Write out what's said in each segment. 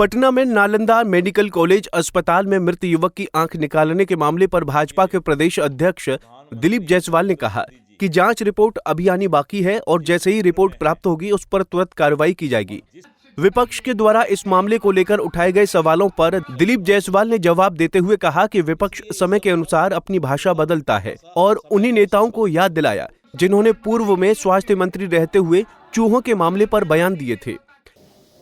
पटना में Nalanda medical college अस्पताल में मृत युवक की आंख निकालने के मामले पर भाजपा के प्रदेश अध्यक्ष दिलीप जायसवाल ने कहा कि जांच रिपोर्ट अभी आनी बाकी है और जैसे ही रिपोर्ट प्राप्त होगी उस पर तुरंत कार्रवाई की जाएगी। विपक्ष के द्वारा इस मामले को लेकर उठाए गए सवालों पर दिलीप जायसवाल ने जवाब देते हुए कहा कि विपक्ष समय के अनुसार अपनी भाषा बदलता है और उन्हीं नेताओं को याद दिलाया जिन्होंने पूर्व में स्वास्थ्य मंत्री रहते हुए चूहों के मामले पर बयान दिए थे।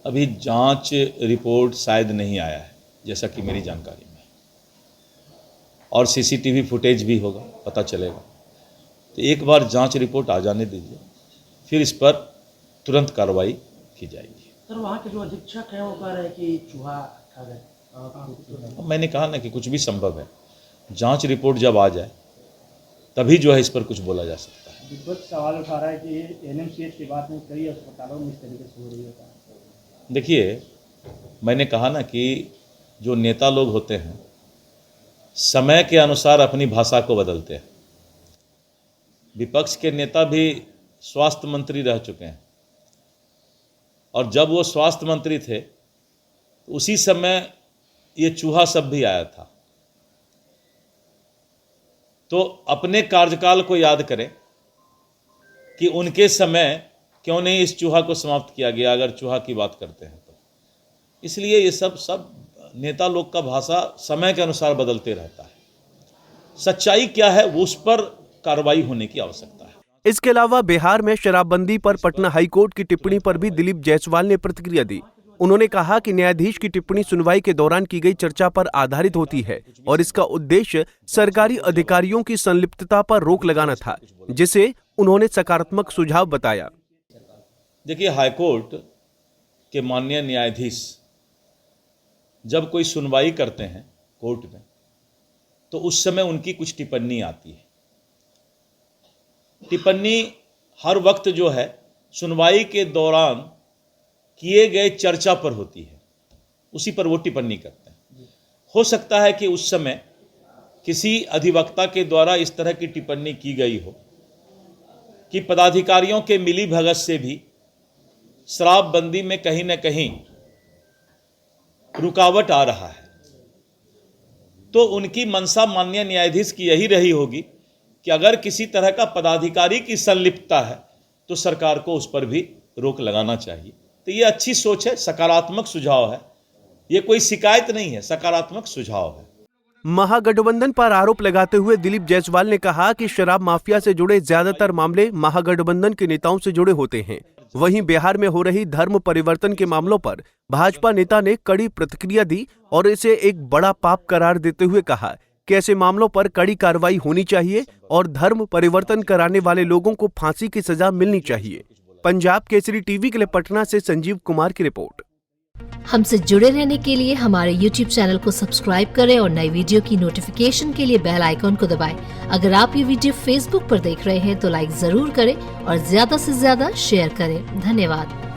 अभी जांच रिपोर्ट शायद नहीं आया है जैसा कि मेरी जानकारी में, और सीसीटीवी फुटेज भी होगा, पता चलेगा। तो एक बार जांच रिपोर्ट आ जाने दीजिए, फिर इस पर तुरंत कार्रवाई की जाएगी। सर, वहाँ के जो अधीक्षक हैं वो कह रहे हैं कि चूहा खा गए। मैंने कहा ना कि कुछ भी संभव है। जांच रिपोर्ट जब आ जाए तभी जो है इस पर कुछ बोला जा सकता है। विपक्ष सवाल उठा रहा है कि एनएमसीएच की बात में कई अस्पतालों में इस तरीके से हो रही है। देखिए, मैंने कहा ना कि जो नेता लोग होते हैं समय के अनुसार अपनी भाषा को बदलते हैं। विपक्ष के नेता भी स्वास्थ्य मंत्री रह चुके हैं, और जब वो स्वास्थ्य मंत्री थे तो उसी समय ये चूहा सब भी आया था। तो अपने कार्यकाल को याद करें कि उनके समय क्यों नहीं इस चूहा को समाप्त किया गया, अगर चूहा की बात करते हैं तो। इसलिए ये सब नेता लोग का भाषा समय के अनुसार बदलते रहता है। सच्चाई क्या है वो उस पर कार्रवाई होने की आवश्यकता है। इसके अलावा बिहार में शराबबंदी पर पटना हाईकोर्ट की टिप्पणी पर भी दिलीप जायसवाल ने प्रतिक्रिया दी। उन्होंने कहा कि न्यायाधीश की टिप्पणी सुनवाई के दौरान की गई चर्चा पर आधारित होती है और इसका उद्देश्य सरकारी अधिकारियों की संलिप्तता पर रोक लगाना था, जिसे उन्होंने सकारात्मक सुझाव बताया। देखिए, हाईकोर्ट के माननीय न्यायाधीश जब कोई सुनवाई करते हैं कोर्ट में तो उस समय उनकी कुछ टिप्पणी आती है। टिप्पणी हर वक्त जो है सुनवाई के दौरान किए गए चर्चा पर होती है, उसी पर वो टिप्पणी करते हैं। हो सकता है कि उस समय किसी अधिवक्ता के द्वारा इस तरह की टिप्पणी की गई हो कि पदाधिकारियों के मिली भगत से भी शराबबंदी में कहीं न कहीं रुकावट आ रहा है। तो उनकी मंशा माननीय न्यायाधीश की यही रही होगी कि अगर किसी तरह का पदाधिकारी की संलिप्तता है तो सरकार को उस पर भी रोक लगाना चाहिए। तो ये अच्छी सोच है, सकारात्मक सुझाव है, ये कोई शिकायत नहीं है, सकारात्मक सुझाव है। महागठबंधन पर आरोप लगाते हुए दिलीप जायसवाल ने कहा कि शराब माफिया से जुड़े ज्यादातर मामले महागठबंधन के नेताओं से जुड़े होते हैं। वहीं बिहार में हो रही धर्म परिवर्तन के मामलों पर भाजपा नेता ने कड़ी प्रतिक्रिया दी और इसे एक बड़ा पाप करार देते हुए कहा कि ऐसे मामलों पर कड़ी कार्रवाई होनी चाहिए और धर्म परिवर्तन कराने वाले लोगों को फांसी की सजा मिलनी चाहिए। पंजाब केसरी टीवी के लिए पटना से संजीव कुमार की रिपोर्ट। हमसे जुड़े रहने के लिए हमारे YouTube चैनल को सब्सक्राइब करें और नई वीडियो की नोटिफिकेशन के लिए बेल आइकॉन को दबाएं। अगर आप ये वीडियो Facebook पर देख रहे हैं तो लाइक जरूर करें और ज्यादा से ज्यादा शेयर करें। धन्यवाद।